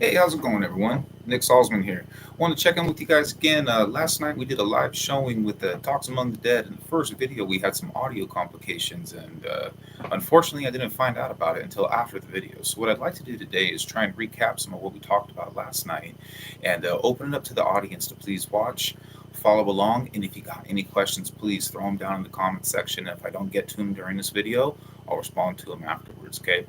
Hey, how's it going, everyone? Nick Salzman here. Want to check in with you guys again. Last night we did a live showing with Talks Among the Dead. In the first video, we had some audio complications, and unfortunately, I didn't find out about it until after the video. So, what I'd like to do today is try and recap some of what we talked about last night and open it up to the audience to please watch, follow along, and if you got any questions, please throw them down in the comment section. If I don't get to them during this video, I'll respond to them afterwards, okay?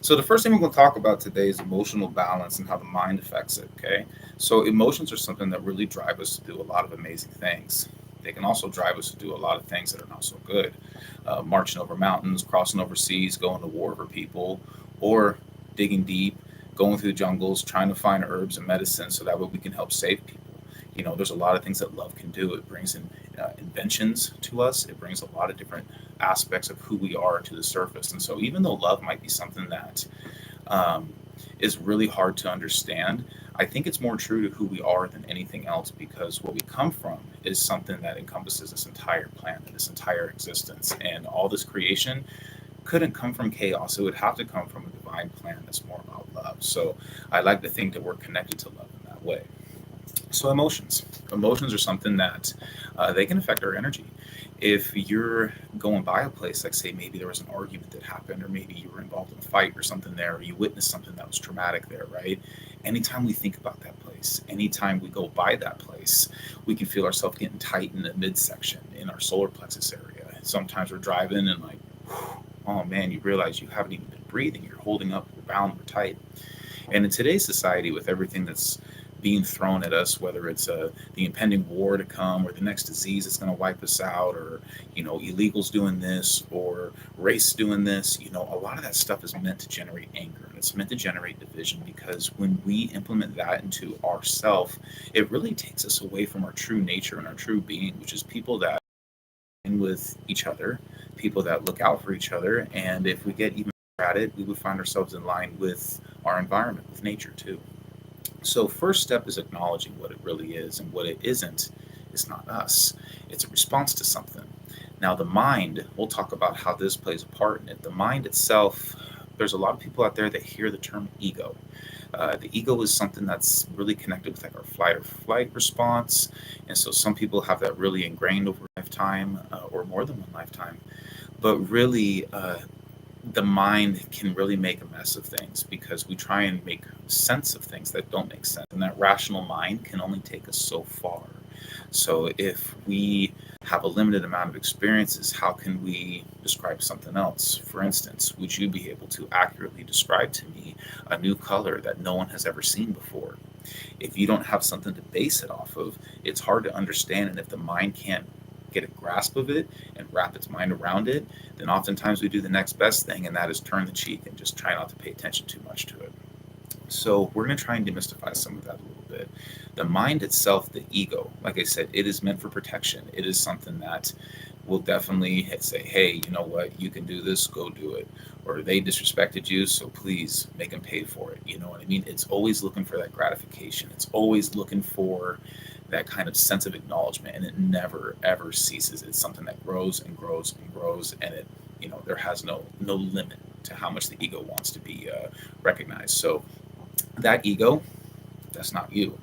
So the first thing we're going to talk about today is emotional balance and how the mind affects it. Okay, so emotions are something that really drive us to do a lot of amazing things. They can also drive us to do a lot of things that are not so good, marching over mountains, crossing over seas, going to war for people, or digging deep, going through jungles, trying to find herbs and medicine so that way we can help save people. There's a lot of things that love can do. It brings in inventions to us. It brings a lot of different aspects of who we are to the surface. And so, even though love might be something that um, is really hard to understand, I think it's more true to who we are than anything else because what we come from is something that encompasses this entire planet, this entire existence, and all this creation couldn't come from chaos. It would have to come from a divine plan that's more about love. So I like to think that we're connected to love in that way. So emotions are something that they can affect our energy. If you're going by a place, like say maybe there was an argument that happened, or maybe you were involved in a fight or something there, or you witnessed something that was traumatic there, right? Anytime we think about that place, anytime we go by that place, we can feel ourselves getting tight in the midsection in our solar plexus area. Sometimes we're driving and like, oh man, you realize you haven't even been breathing. You're holding up, you're bound, we're tight. And in today's society, with everything that's being thrown at us, whether it's the impending war to come, or the next disease that's going to wipe us out, or illegals doing this, or race doing this, a lot of that stuff is meant to generate anger, and it's meant to generate division. Because when we implement that into ourself, it really takes us away from our true nature and our true being, which is people that in with each other, people that look out for each other. And if we get even better at it, we would find ourselves in line with our environment, with nature too. So, first step is acknowledging what it really is, and what it isn't is not us. It's a response to something. Now, the mind, we'll talk about how this plays a part in it. The mind itself, there's a lot of people out there that hear the term ego. The ego is something that's really connected with like our flight or flight response. And so some people have that really ingrained over a lifetime, or more than one lifetime. But really, the mind can really make a mess of things because we try and make sense of things that don't make sense. And that rational mind can only take us so far. So if we have a limited amount of experiences, how can we describe something else? For instance, would you be able to accurately describe to me a new color that no one has ever seen before? If you don't have something to base it off of, it's hard to understand. And if the mind can't get a grasp of it and wrap its mind around it, then oftentimes we do the next best thing, and that is turn the cheek and just try not to pay attention too much to it. So we're going to try and demystify some of that a little bit. The mind itself, the ego, like I said, it is meant for protection. It is something that will definitely say, hey, you know what, you can do this, go do it. Or they disrespected you, so please make them pay for it. You know what I mean? It's always looking for that gratification. It's always looking for that kind of sense of acknowledgement, and it never ever ceases. It's something that grows and grows and grows, and it, there has no limit to how much the ego wants to be recognized. So that ego, that's not you.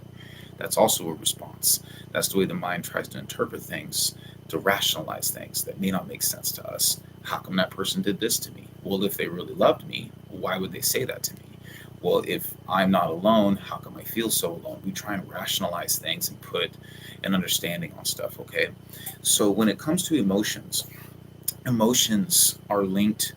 That's also a response. That's the way the mind tries to interpret things, to rationalize things that may not make sense to us. How come that person did this to me? Well, if they really loved me, why would they say that to me? Well, if I'm not alone, how come I feel so alone? We try and rationalize things and put an understanding on stuff, okay? So when it comes to emotions, emotions are linked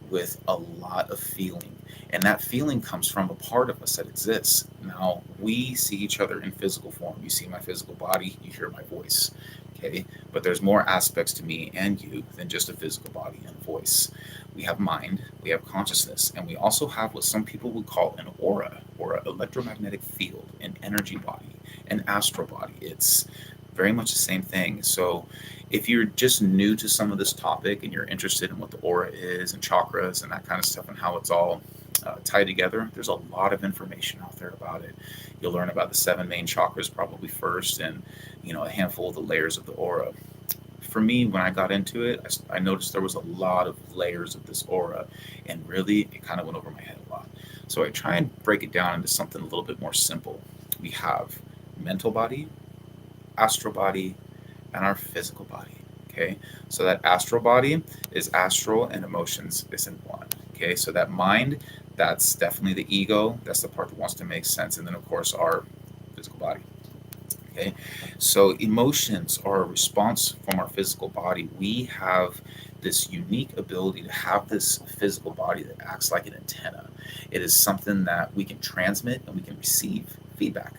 with a lot of feeling. And that feeling comes from a part of us that exists. Now, we see each other in physical form. You see my physical body, you hear my voice. Okay? But there's more aspects to me and you than just a physical body and voice. We have mind, we have consciousness, and we also have what some people would call an aura, or an electromagnetic field, an energy body, an astral body. It's very much the same thing. So if you're just new to some of this topic and you're interested in what the aura is and chakras and that kind of stuff and how it's all tied together, there's a lot of information out there about it. You'll learn about the seven main chakras probably first, and a handful of the layers of the aura. For me, when I got into it, I noticed there was a lot of layers of this aura, and really, it kind of went over my head a lot. So I try and break it down into something a little bit more simple. We have mental body, astral body, and our physical body. Okay, so that astral body is astral and emotions is in one. Okay, so that mind, that's definitely the ego. That's the part that wants to make sense. And then, of course, our physical body. Okay, so emotions are a response from our physical body. We have this unique ability to have this physical body that acts like an antenna. It is something that we can transmit and we can receive feedback.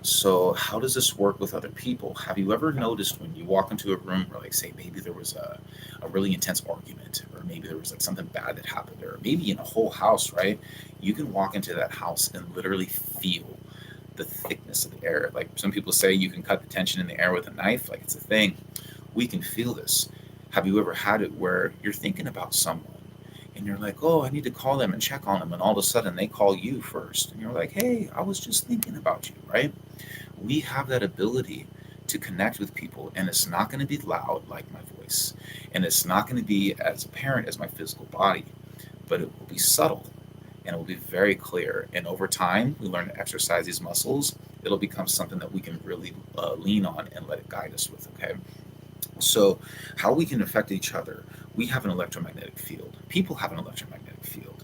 So, how does this work with other people? Have you ever noticed when you walk into a room where, like, say, maybe there was a really intense argument, or maybe there was like something bad that happened, or maybe in a whole house, right? You can walk into that house and literally feel the thickness of the air. Like some people say, you can cut the tension in the air with a knife, like it's a thing. We can feel this. Have you ever had it where you're thinking about someone and you're like, oh, I need to call them and check on them, and all of a sudden they call you first, and you're like, hey, I was just thinking about you, right? We have that ability to connect with people, and it's not going to be loud like my voice, and it's not going to be as apparent as my physical body, but it will be subtle and it will be very clear. And over time, we learn to exercise these muscles. It'll become something that we can really lean on and let it guide us with. Okay. So, how we can affect each other, we have an electromagnetic field. People have an electromagnetic field.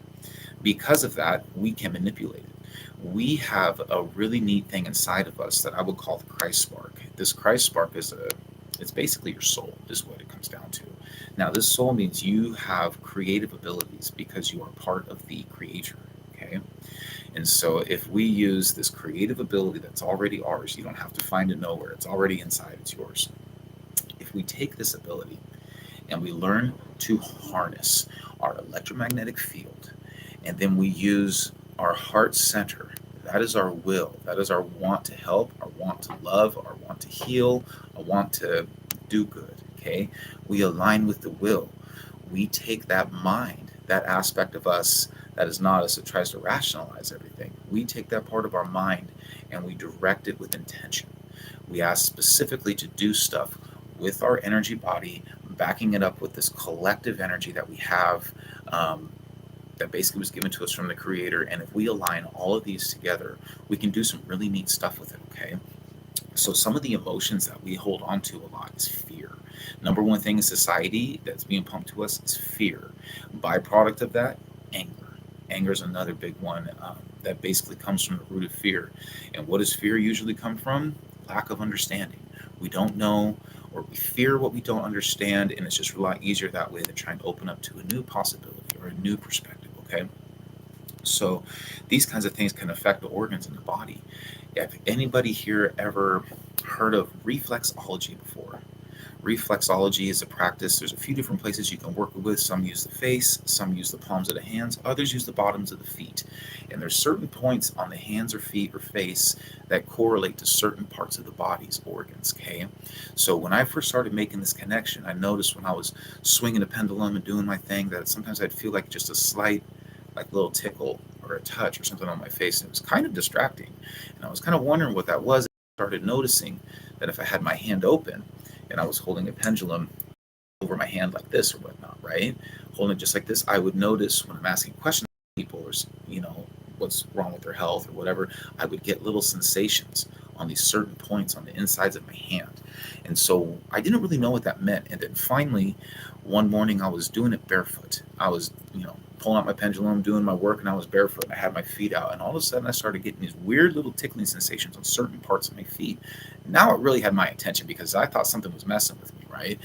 Because of that, we can manipulate it. We have a really neat thing inside of us that I would call the Christ spark. This Christ spark it's basically your soul, is what it comes down to. Now, this soul means you have creative abilities because you are part of the creator. Okay. And so if we use this creative ability that's already ours, you don't have to find it nowhere. It's already inside, it's yours. If we take this ability and we learn to harness our electromagnetic field, and then we use our heart center, that is our will, that is our want to help, our want to love, our want to heal, our want to do good. Okay, we align with the will. We take that mind, that aspect of us that is not us, that tries to rationalize everything. We take that part of our mind and we direct it with intention. We ask specifically to do stuff with our energy body, backing it up with this collective energy that we have, that basically was given to us from the creator. And if we align all of these together, we can do some really neat stuff with it. Okay. So some of the emotions that we hold on to a lot is fear. Number one thing in society that's being pumped to us is fear. Byproduct of that, anger. Anger is another big one, that basically comes from the root of fear. And what does fear usually come from? Lack of understanding. We don't know, or we fear what we don't understand, and it's just a lot easier that way than trying to open up to a new possibility or a new perspective. Okay. So these kinds of things can affect the organs in the body. If anybody here ever heard of reflexology before? Reflexology is a practice. There's a few different places you can work with. Some use the face, some use the palms of the hands, others use the bottoms of the feet. And there's certain points on the hands or feet or face that correlate to certain parts of the body's organs. Okay. So when I first started making this connection, I noticed when I was swinging a pendulum and doing my thing that sometimes I'd feel like just a slight, like little tickle or a touch or something on my face. And it was kind of distracting. And I was kind of wondering what that was. I started noticing that if I had my hand open and I was holding a pendulum over my hand like this or whatnot, right? Holding it just like this, I would notice when I'm asking questions to people, or, what's wrong with their health or whatever, I would get little sensations on these certain points on the insides of my hand. And so I didn't really know what that meant. And then finally, one morning I was doing it barefoot. I was, pulling out my pendulum, doing my work, and I was barefoot. And I had my feet out, and all of a sudden I started getting these weird little tickling sensations on certain parts of my feet. Now it really had my attention because I thought something was messing with me, right?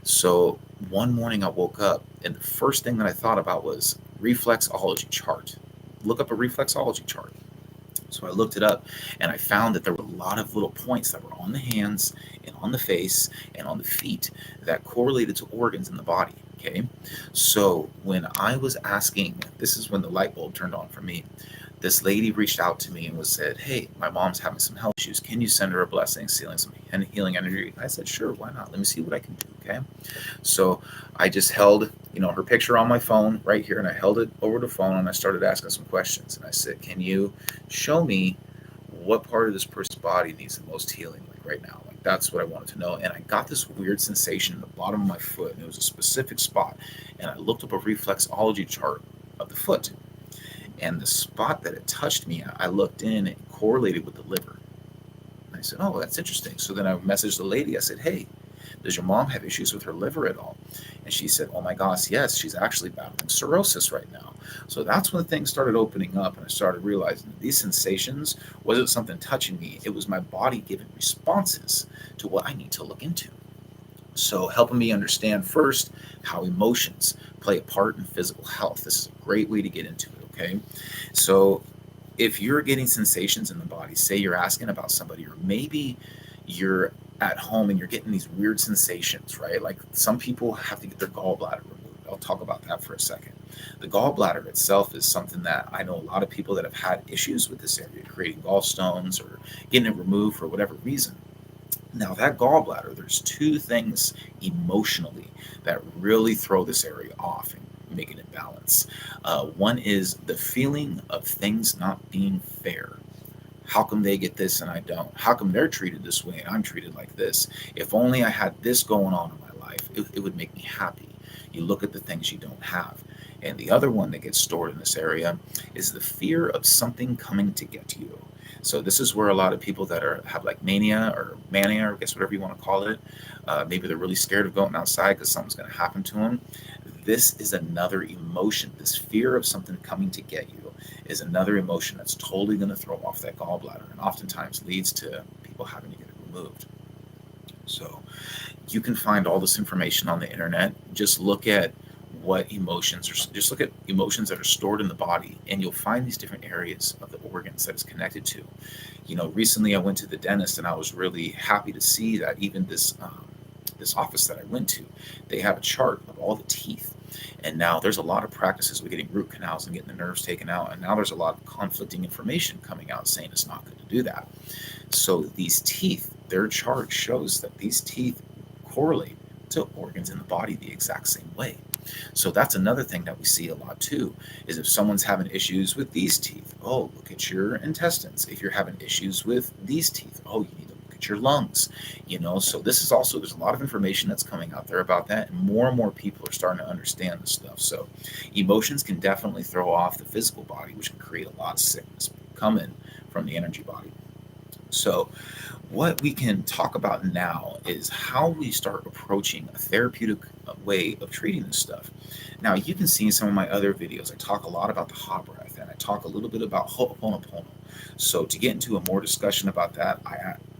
So one morning I woke up, and the first thing that I thought about was reflexology chart. Look up a reflexology chart. So I looked it up, and I found that there were a lot of little points that were on the hands and on the face and on the feet that correlated to organs in the body. Okay. So when I was asking, this is when the light bulb turned on for me. This lady reached out to me and said, hey, my mom's having some health issues. Can you send her a blessing, sealing some healing energy? I said, sure, why not? Let me see what I can do. Okay. So I just held, her picture on my phone right here, and I held it over the phone, and I started asking some questions. And I said, can you show me what part of this person's body needs the most healing, like right now? Like that's what I wanted to know. And I got this weird sensation in the bottom of my foot, and it was a specific spot. And I looked up a reflexology chart of the foot. And the spot that it touched me at, I looked in, it correlated with the liver. And I said, oh, that's interesting. So then I messaged the lady. I said, hey, does your mom have issues with her liver at all? And she said, oh my gosh, yes, she's actually battling cirrhosis right now. So that's when things started opening up, and I started realizing that these sensations wasn't something touching me. It was my body giving responses to what I need to look into. So, helping me understand first how emotions play a part in physical health. This is a great way to get into it, okay? So, if you're getting sensations in the body, say you're asking about somebody, or maybe you're at home and you're getting these weird sensations, right? Like some people have to get their gallbladder removed. I'll talk about that for a second. The gallbladder itself is something that I know a lot of people that have had issues with this area, creating gallstones or getting it removed for whatever reason. Now, that gallbladder, there's two things emotionally that really throw this area off and make it imbalance. One is the feeling of things not being fair. How come they get this and I don't? How come they're treated this way and I'm treated like this? If only I had this going on in my life, it would make me happy. You look at the things you don't have. And the other one that gets stored in this area is the fear of something coming to get you. So this is where a lot of people that have like mania, or I guess whatever you want to call it, maybe they're really scared of going outside because something's going to happen to them. This is another emotion. This fear of something coming to get you is another emotion that's totally going to throw off that gallbladder, and oftentimes leads to people having to get it removed. So you can find all this information on the internet. Just look at just look at emotions that are stored in the body, and you'll find these different areas of the organs that it's connected to. Recently I went to the dentist, and I was really happy to see that even this office that I went to, they have a chart of all the teeth. And now there's a lot of practices with getting root canals and getting the nerves taken out. And now there's a lot of conflicting information coming out saying it's not good to do that. So these teeth, their chart shows that these teeth correlate to organs in the body the exact same way. So that's another thing that we see a lot too, is if someone's having issues with these teeth, oh, look at your intestines. If you're having issues with these teeth, oh, you need to look at your lungs. So this is also, there's a lot of information that's coming out there about that, and more people are starting to understand this stuff. So emotions can definitely throw off the physical body, which can create a lot of sickness coming from the energy body. So what we can talk about now is how we start approaching a therapeutic way of treating this stuff. Now, you can see in some of my other videos, I talk a lot about the hot breath, and I talk a little bit about Ho'oponopono. So to get into a more discussion about that,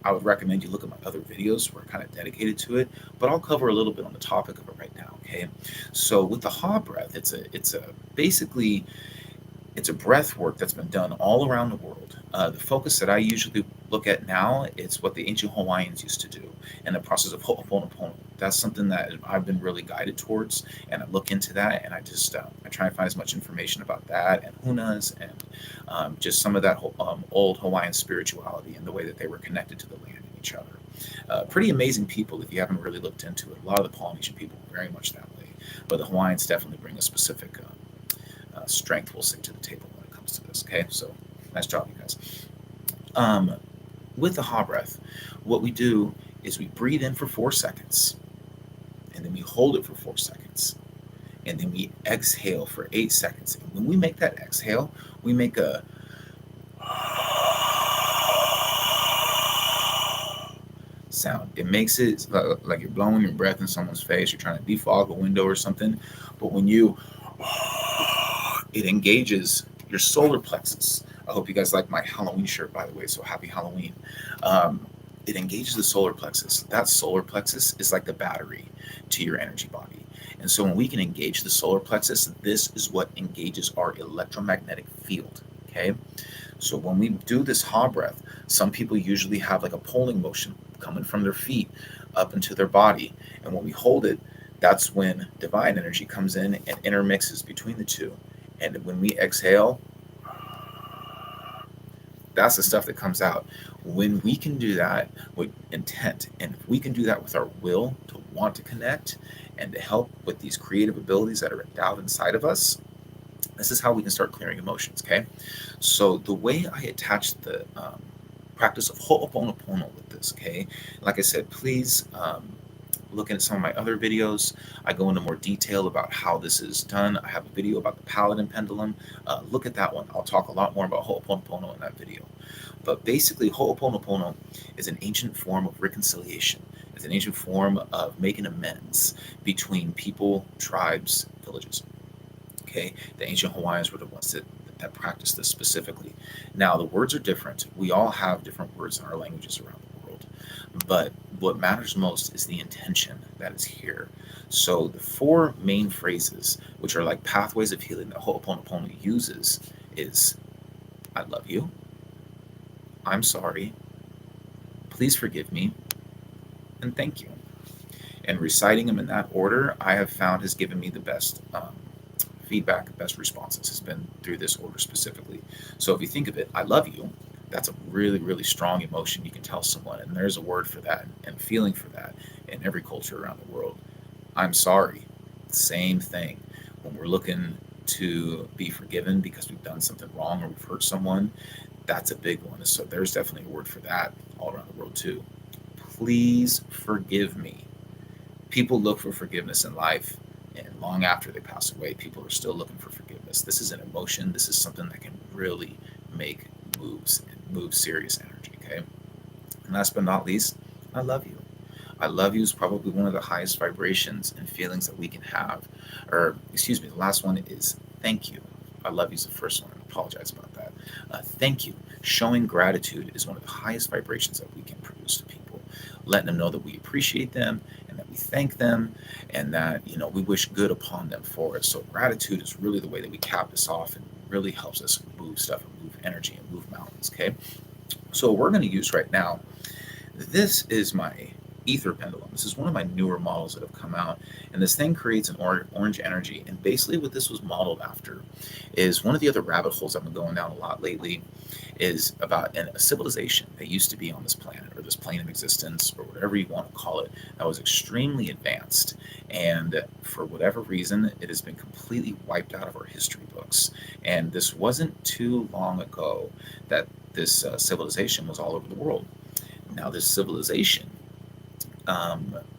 I would recommend you look at my other videos where I kind of dedicated to it, but I'll cover a little bit on the topic of it right now. Okay, so with the hot breath, basically it's a breath work that's been done all around the world. The focus that I usually look at now is what the ancient Hawaiians used to do, and the process of Ho'oponopono. That's something that I've been really guided towards, and I look into that, and I try and find as much information about that and hunas, and just some of that old Hawaiian spirituality and the way that they were connected to the land and each other. Pretty amazing people if you haven't really looked into it. A lot of the Polynesian people are very much that way, but the Hawaiians definitely bring a specific strength, we'll say, to the table when it comes to this. Okay, so nice job, you guys. With the hot breath, what we do is we breathe in for 4 seconds, and then we hold it for 4 seconds, and then we exhale for 8 seconds. And when we make that exhale, we make a sound. It makes it like you're blowing your breath in someone's face. You're trying to defog a window or something. But when it engages your solar plexus. I hope you guys like my Halloween shirt, by the way. So happy Halloween. It engages the solar plexus. That solar plexus is like the battery to your energy body. And so when we can engage the solar plexus, this is what engages our electromagnetic field. Okay. So when we do this hot breath, some people usually have like a pulling motion coming from their feet up into their body. And when we hold it, that's when divine energy comes in and intermixes between the two. And when we exhale, that's the stuff that comes out. When we can do that with intent, and if we can do that with our will to want to connect and to help with these creative abilities that are endowed inside of us, this is how we can start clearing emotions. Okay, so the way I attach the practice of Ho'oponopono with this, okay, like I said, please looking at some of my other videos, I go into more detail about how this is done. I have a video about the Paladin pendulum. Look at that one. I'll talk a lot more about Ho'oponopono in that video. But basically, Ho'oponopono is an ancient form of reconciliation. It's an ancient form of making amends between people, tribes, villages. Okay, the ancient Hawaiians were the ones that practiced this specifically. Now, the words are different. We all have different words in our languages around the world. But what matters most is the intention that is here. So the four main phrases, which are like pathways of healing that Ho'oponopono uses, is I love you, I'm sorry, please forgive me, and thank you. And reciting them in that order, I have found has given me the best feedback, best responses has been through this order specifically. So if you think of it, I love you, that's a really, really strong emotion you can tell someone. And there's a word for that and feeling for that in every culture around the world. I'm sorry, same thing. When we're looking to be forgiven because we've done something wrong or we've hurt someone, that's a big one. So there's definitely a word for that all around the world too. Please forgive me. People look for forgiveness in life, and long after they pass away, people are still looking for forgiveness. This is an emotion. This is something that can really make moves and move serious energy. Okay. And last but not least, I love you. I love you is probably one of the highest vibrations and feelings that we can have. Or, excuse me, the last one is thank you. I love you is the first one. I apologize about that. Thank you. Showing gratitude is one of the highest vibrations that we can produce to people, letting them know that we appreciate them and that we thank them and that, we wish good upon them for it. So gratitude is really the way that we cap this off and really helps us move stuff and move energy and move mountains. Okay. So what we're going to use right now, this is my ether pendulum. This is one of my newer models that have come out, and this thing creates an orange energy. And basically what this was modeled after is one of the other rabbit holes I've been going down a lot lately is about a civilization that used to be on this planet or this plane of existence or whatever you want to call it that was extremely advanced, and for whatever reason it has been completely wiped out of our history books. And this wasn't too long ago that this civilization was all over the world. Now this civilization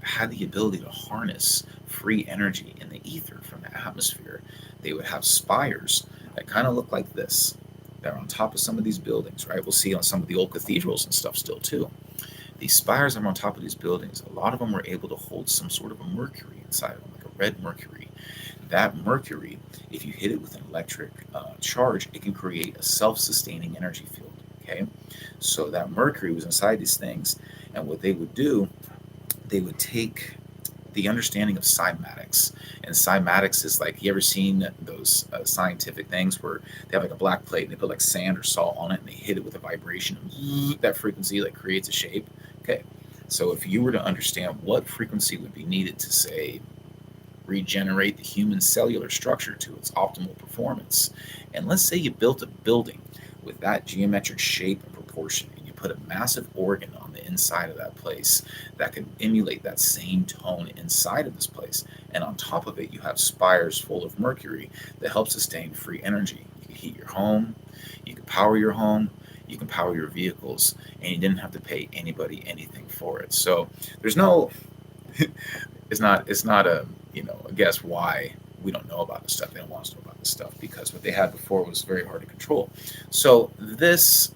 had the ability to harness free energy in the ether from the atmosphere. They would have spires that kind of look like this. They're on top of some of these buildings, right? We'll see on some of the old cathedrals and stuff still too. These spires are on top of these buildings. A lot of them were able to hold some sort of a mercury inside of them, like a red mercury. That mercury, if you hit it with an electric charge, it can create a self-sustaining energy field. Okay, so that mercury was inside these things, and what they would do, they would take the understanding of cymatics. And cymatics is like, you ever seen those scientific things where they have like a black plate and they put like sand or salt on it and they hit it with a vibration, and that frequency like creates a shape. Okay, so if you were to understand what frequency would be needed to, say, regenerate the human cellular structure to its optimal performance, and let's say you built a building with that geometric shape and proportion, and you put a massive organ on the inside of that place that can emulate that same tone inside of this place, and on top of it you have spires full of mercury that help sustain free energy. You can heat your home, you can power your home, you can power your vehicles, and you didn't have to pay anybody anything for it. So there's no it's not a I guess why we don't know about this stuff. They don't want us to know about this stuff because what they had before was very hard to control. So this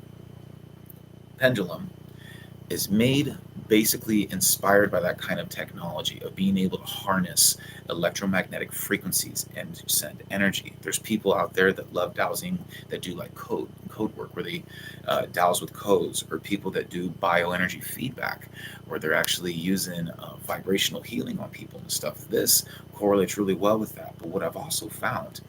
pendulum is made basically inspired by that kind of technology of being able to harness electromagnetic frequencies and send energy. There's people out there that love dowsing, that do like code work where they dowse with codes, or people that do bioenergy feedback where they're actually using vibrational healing on people and stuff. This correlates really well with that. But what I've also found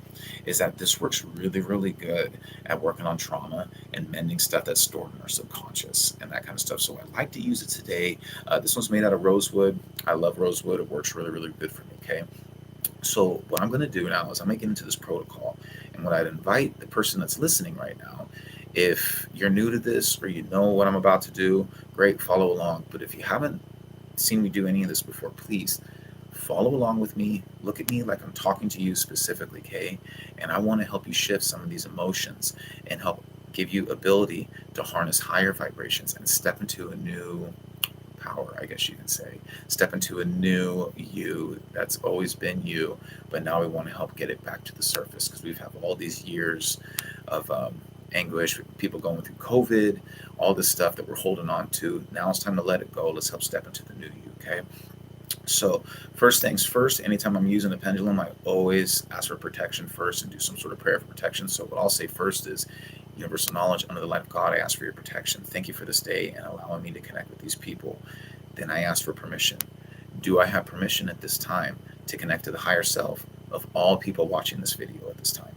is that this works really, really good at working on trauma and mending stuff that's stored in our subconscious and that kind of stuff. So I like to use it today. This one's made out of rosewood. I love rosewood. It works really, really good for me. Okay. So what I'm going to do now is I'm going to get into this protocol. And what I'd invite the person that's listening right now, if you're new to this or you know what I'm about to do, great, follow along. But if you haven't seen me do any of this before, please follow along with me. Look at me like I'm talking to you specifically, okay? And I want to help you shift some of these emotions and help give you ability to harness higher vibrations and step into a new power, I guess you can say. Step into a new you that's always been you, but now we want to help get it back to the surface because we've had all these years of anguish, people going through COVID, all this stuff that we're holding on to. Now it's time to let it go. Let's help step into the new you, okay? So, first things first, anytime I'm using the pendulum, I always ask for protection first and do some sort of prayer for protection. So, what I'll say first is, universal knowledge, under the light of God, I ask for your protection. Thank you for this day and allowing me to connect with these people. Then I ask for permission. Do I have permission at this time to connect to the higher self of all people watching this video at this time?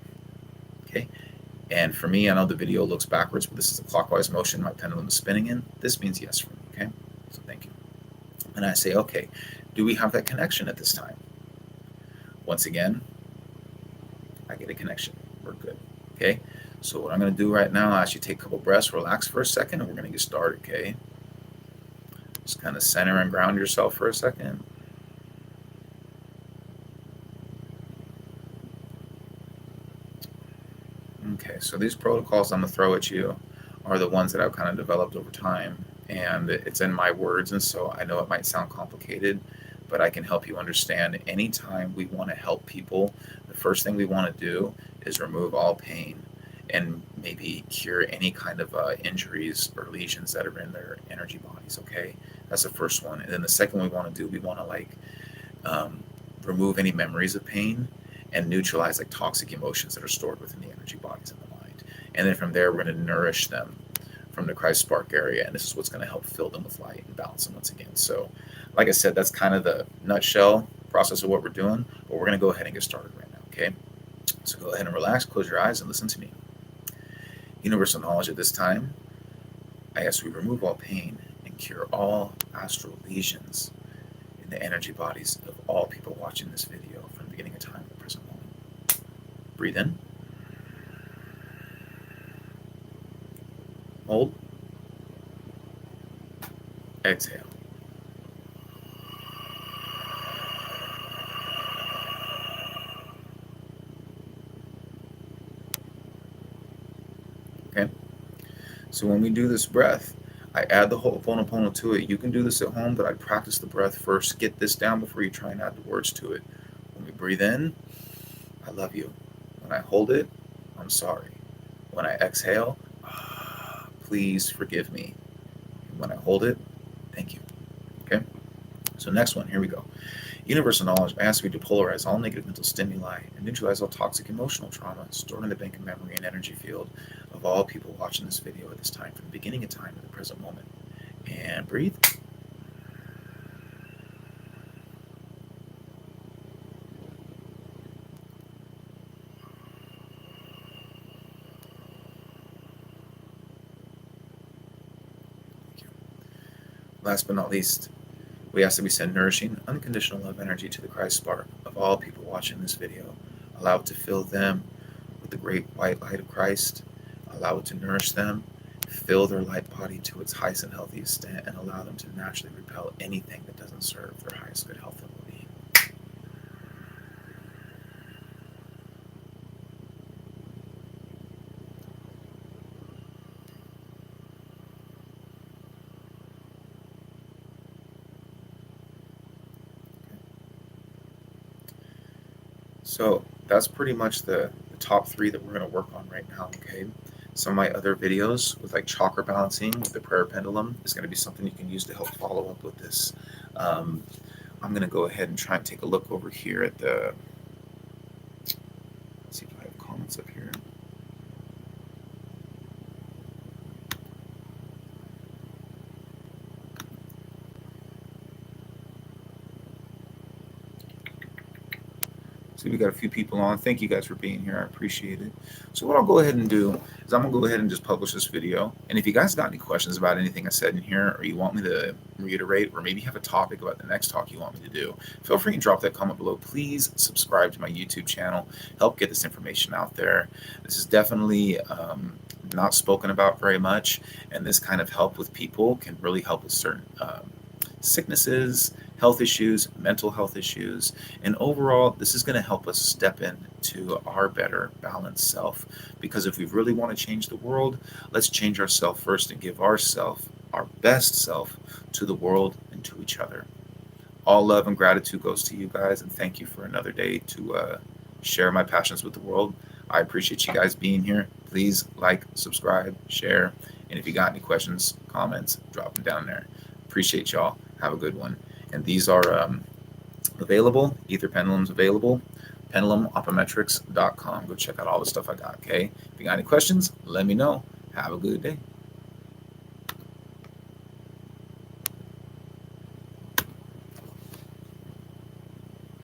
Okay. And for me, I know the video looks backwards, but this is a clockwise motion my pendulum is spinning in. This means yes for me. Okay. So, thank you. And I say, okay, do we have that connection at this time? Once again, I get a connection. We're good. Okay. So what I'm going to do right now, I ask you to take a couple breaths, relax for a second, and we're going to get started. Okay. Just kind of center and ground yourself for a second. Okay. So these protocols I'm going to throw at you are the ones that I've kind of developed over time, and it's in my words. And so I know it might sound complicated, but I can help you understand. Anytime we want to help people, the first thing we want to do is remove all pain and maybe cure any kind of injuries or lesions that are in their energy bodies. Okay, that's the first one. And then the second we want to do, we want to remove any memories of pain and neutralize like toxic emotions that are stored within the energy bodies in the mind. And then from there, we're going to nourish them from the Christ spark area, and this is what's going to help fill them with light and balance them once again. So, like I said, that's kind of the nutshell process of what we're doing, but we're going to go ahead and get started right now, okay? So go ahead and relax, close your eyes, and listen to me. Universal knowledge at this time, I ask we remove all pain and cure all astral lesions in the energy bodies of all people watching this video from the beginning of time to the present moment. Breathe in. Hold. Exhale. Okay. So when we do this breath, I add the Ho'oponopono to it. You can do this at home, but I practice the breath first. Get this down before you try and add the words to it. When we breathe in, I love you. When I hold it, I'm sorry. When I exhale, please forgive me. When I hold it, thank you. Okay? So next one, here we go. Universal knowledge, I ask you to polarize all negative mental stimuli and neutralize all toxic emotional trauma stored in the bank of memory and energy field of all people watching this video at this time, from the beginning of time to the present moment. And breathe. Last but not least, we ask that we send nourishing, unconditional love energy to the Christ spark of all people watching this video. Allow it to fill them with the great white light of Christ. Allow it to nourish them, fill their light body to its highest and healthiest extent, and allow them to naturally repel anything that doesn't serve their highest good health and well-being. So that's pretty much the top three that we're going to work on right now, okay? Some of my other videos with like chakra balancing with the prayer pendulum is going to be something you can use to help follow up with this. I'm going to go ahead and try and take a look over here at the, let's see if I have comments up here. So we got a few people on. Thank you guys for being here. I appreciate it. So what I'll go ahead and do is I'm going to go ahead and just publish this video. And if you guys got any questions about anything I said in here, or you want me to reiterate, or maybe have a topic about the next talk you want me to do, feel free to drop that comment below. Please subscribe to my YouTube channel. Help get this information out there. This is definitely not spoken about very much. And this kind of help with people can really help with certain sicknesses, health issues, mental health issues, and overall, this is going to help us step into our better balanced self. Because if we really want to change the world, let's change ourselves first and give ourselves our best self to the world and to each other. All love and gratitude goes to you guys, and thank you for another day to share my passions with the world. I appreciate you guys being here. Please like, subscribe, share, and if you got any questions, comments, drop them down there. Appreciate y'all. Have a good one. And these are available. Ether Pendulum's available. PendulumOptometrics.com. Go check out all the stuff I got. Okay. If you got any questions, let me know. Have a good day.